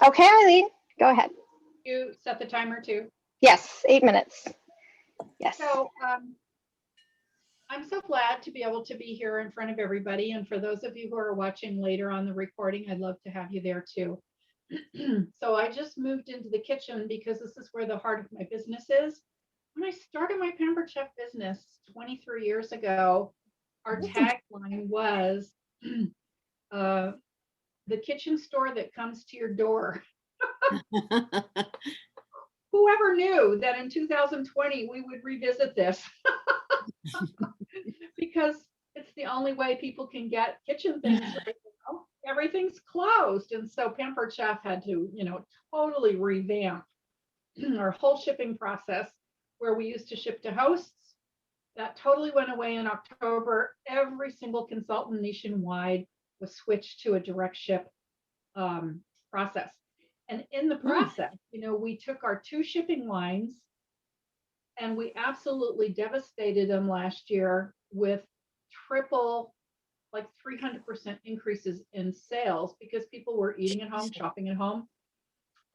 Okay, Eileen, go ahead. You set the timer too. Yes, 8 minutes. Yes. So I'm so glad to be able to be here in front of everybody. And for those of you who are watching later on the recording, I'd love to have you there too. So I just moved into the kitchen because this is where the heart of my business is. When I started my Pampered Chef business 23 years ago, our tagline was the kitchen store that comes to your door. Whoever knew that in 2020 we would revisit this? Because it's the only way people can get kitchen things right now. Everything's closed. And so Pampered Chef had to, totally revamp our whole shipping process where we used to ship to hosts. That totally went away in October. Every single consultant nationwide was switched to a direct ship process. And in the process, we took our 2 shipping lines and we absolutely devastated them last year with triple, like 300% increases in sales because people were eating at home, shopping at home.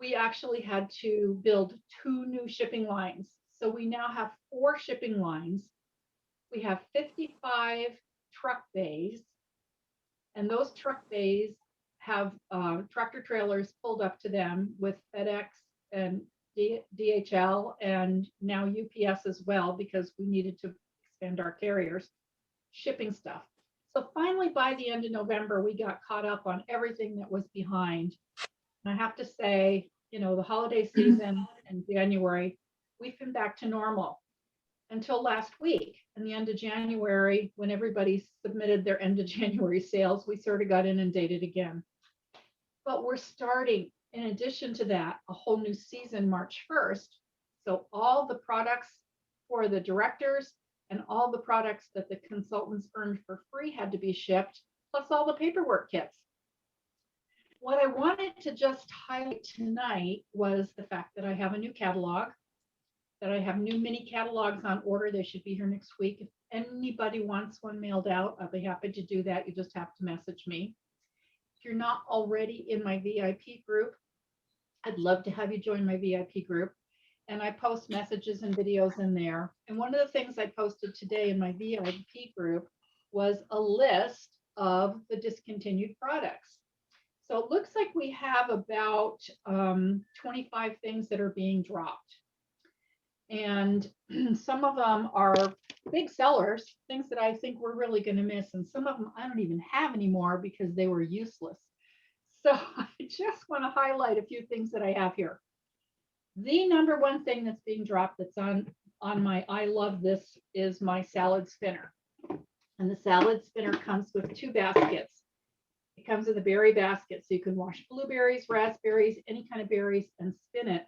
We actually had to build 2 new shipping lines. So we now have 4 shipping lines. We have 55 truck bays, and those truck bays have tractor trailers pulled up to them with FedEx and DHL and now UPS as well, because we needed to expand our carriers, shipping stuff. So finally, by the end of November, we got caught up on everything that was behind. And I have to say, the holiday season in January, we've been back to normal until last week. And the end of January, when everybody submitted their end of January sales, we sort of got inundated again. But we're starting, in addition to that, a whole new season March 1st. So all the products for the directors and all the products that the consultants earned for free had to be shipped, plus all the paperwork kits. What I wanted to just highlight tonight was the fact that I have a new catalog, that I have new mini catalogs on order. They should be here next week. If anybody wants one mailed out, I'll be happy to do that. You just have to message me. If you're not already in my VIP group, I'd love to have you join my VIP group. And I post messages and videos in there. And one of the things I posted today in my VIP group was a list of the discontinued products. So it looks like we have about 25 things that are being dropped. And some of them are big sellers, things that I think we're really going to miss. And some of them I don't even have anymore because they were useless. So I just want to highlight a few things that I have here. The number one thing that's being dropped that's on my I love this is my salad spinner. And the salad spinner comes with 2 baskets. It comes with a berry basket, so you can wash blueberries, raspberries, any kind of berries, and spin it,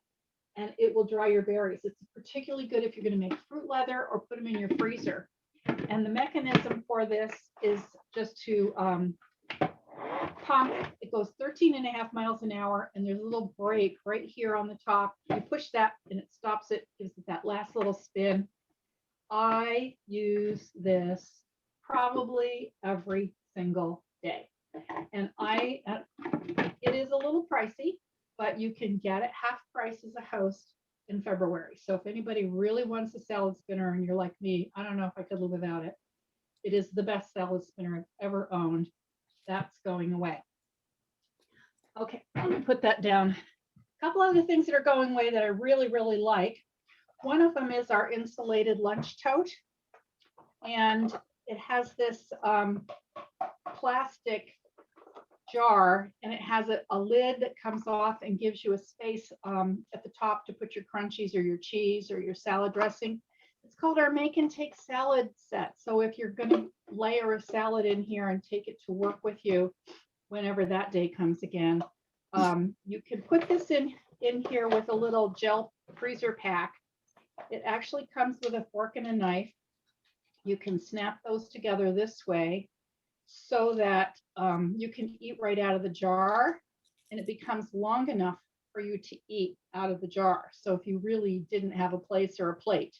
and it will dry your berries. It's particularly good if you're going to make fruit leather or put them in your freezer. And the mechanism for this is just to pump. It goes 13.5 miles an hour, and there's a little brake right here on the top. You push that, and it stops it, gives it that last little spin. I use this probably every single day. And it is a little pricey, but you can get it half price as a host in February. So if anybody really wants a salad spinner and you're like me, I don't know if I could live without it. It is the best salad spinner I've ever owned. That's going away. Okay, let me put that down. A couple other things that are going away that I really, really like. One of them is our insulated lunch tote. And it has this plastic jar, and it has a lid that comes off and gives you a space at the top to put your crunchies or your cheese or your salad dressing. It's called our make and take salad set. So if you're going to layer a salad in here and take it to work with you whenever that day comes again, you can put this in here with a little gel freezer pack. It actually comes with a fork and a knife. You can snap those together this way so that you can eat right out of the jar, and it becomes long enough for you to eat out of the jar. So if you really didn't have a place or a plate,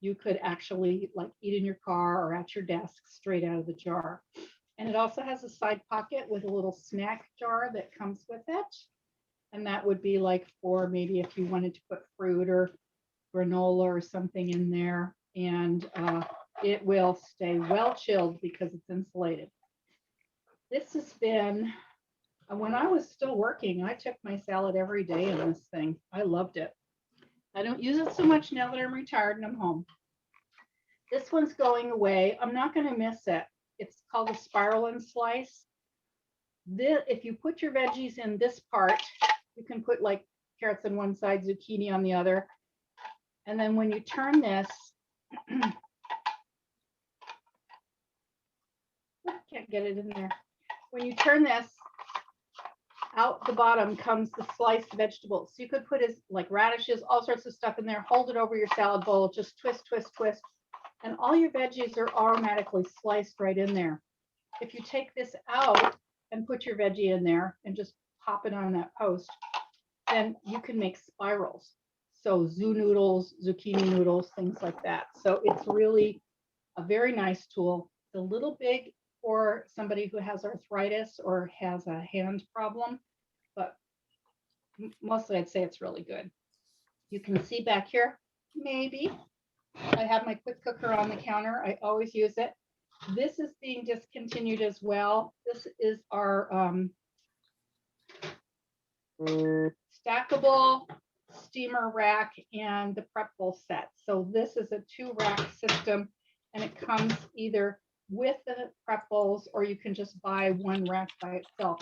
you could actually like eat in your car or at your desk straight out of the jar. And it also has a side pocket with a little snack jar that comes with it. And that would be like for maybe if you wanted to put fruit or granola or something in there. And it will stay well chilled because it's insulated. This has been, when I was still working, I took my salad every day in this thing. I loved it. I don't use it so much now that I'm retired and I'm home. This one's going away. I'm not going to miss it. It's called a spiral and slice. If you put your veggies in this part, you can put like carrots on one side, zucchini on the other. And then when you turn this, can't get it in there. When you turn this, out the bottom comes the sliced vegetables. So you could put like radishes, all sorts of stuff in there, hold it over your salad bowl, just twist, twist, twist. And all your veggies are automatically sliced right in there. If you take this out and put your veggie in there and just pop it on that post, then you can make spirals. So zoo noodles, zucchini noodles, things like that. So it's really a very nice tool. It's a little big for somebody who has arthritis or has a hand problem, but mostly I'd say it's really good. You can see back here, maybe. I have my quick cooker on the counter. I always use it. This is being discontinued as well. This is our stackable steamer rack and the prep bowl set. So this is a 2-rack system, and it comes either with the prep bowls or you can just buy 1 rack by itself,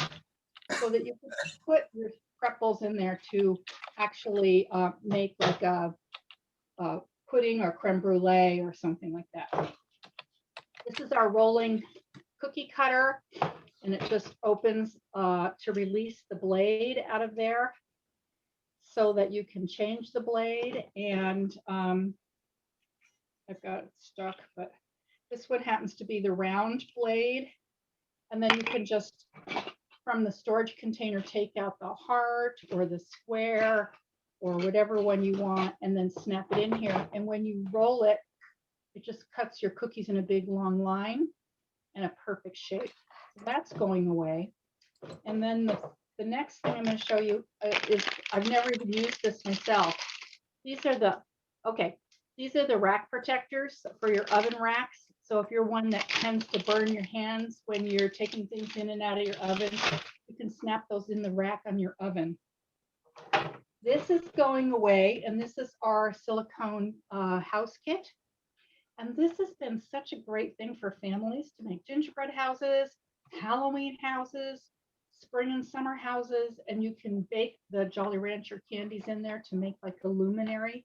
so that you can put your prep bowls in there to actually make like a pudding or creme brulee or something like that. This is our rolling cookie cutter, and it just opens to release the blade out of there so that you can change the blade. And I've got it stuck, but this one happens to be the round blade. And then you can just, from the storage container, take out the heart or the square or whatever one you want, and then snap it in here. And when you roll it, it just cuts your cookies in a big long line and a perfect shape. So that's going away. And then the next thing I'm going to show you is, I've never even used this myself. These are the rack protectors for your oven racks. So if you're one that tends to burn your hands when you're taking things in and out of your oven, you can snap those in the rack on your oven. This is going away, and this is our silicone house kit. And this has been such a great thing for families to make gingerbread houses, Halloween houses, spring and summer houses, and you can bake the Jolly Rancher candies in there to make like a luminary.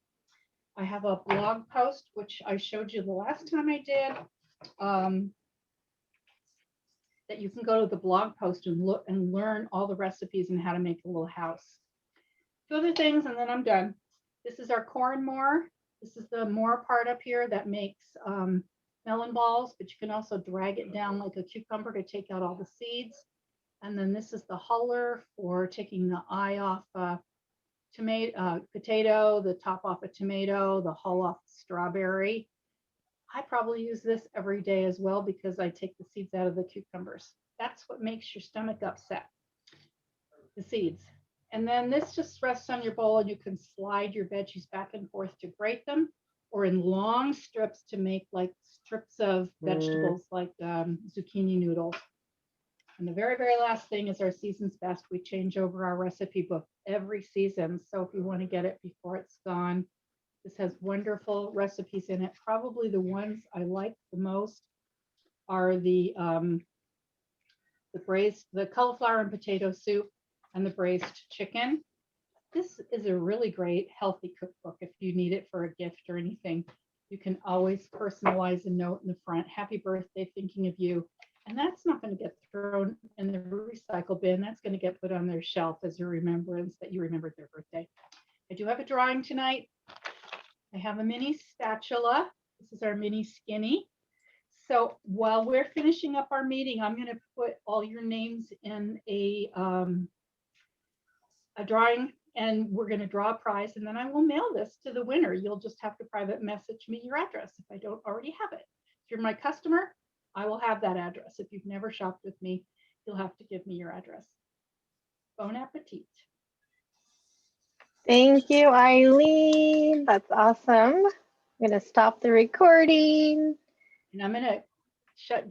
I have a blog post, which I showed you the last time I did, that you can go to the blog post and look and learn all the recipes and how to make a little house. 2 other things, and then I'm done. This is our corn more. This is the more part up here that makes melon balls, but you can also drag it down like a cucumber to take out all the seeds. And then this is the huller for taking the eye off potato, the top off a tomato, the hull off strawberry. I probably use this every day as well because I take the seeds out of the cucumbers. That's what makes your stomach upset, the seeds. And then this just rests on your bowl, and you can slide your veggies back and forth to grate them, or in long strips to make like strips of vegetables like zucchini noodles. And the very, very last thing is our season's best. We change over our recipe book every season. So if you want to get it before it's gone, this has wonderful recipes in it. Probably the ones I like the most are the cauliflower and potato soup and the braised chicken. This is a really great healthy cookbook. If you need it for a gift or anything, you can always personalize a note in the front. Happy birthday, thinking of you. And that's not going to get thrown in the recycle bin. That's going to get put on their shelf as a remembrance that you remembered their birthday. I do have a drawing tonight. I have a mini spatula. This is our mini skinny. So while we're finishing up our meeting, I'm going to put all your names in a drawing, and we're going to draw a prize, and then I will mail this to the winner. You'll just have to private message me your address if I don't already have it. If you're my customer, I will have that address. If you've never shopped with me, you'll have to give me your address. Bon appetit. Thank you, Eileen. That's awesome. I'm going to stop the recording. And I'm gonna shut down.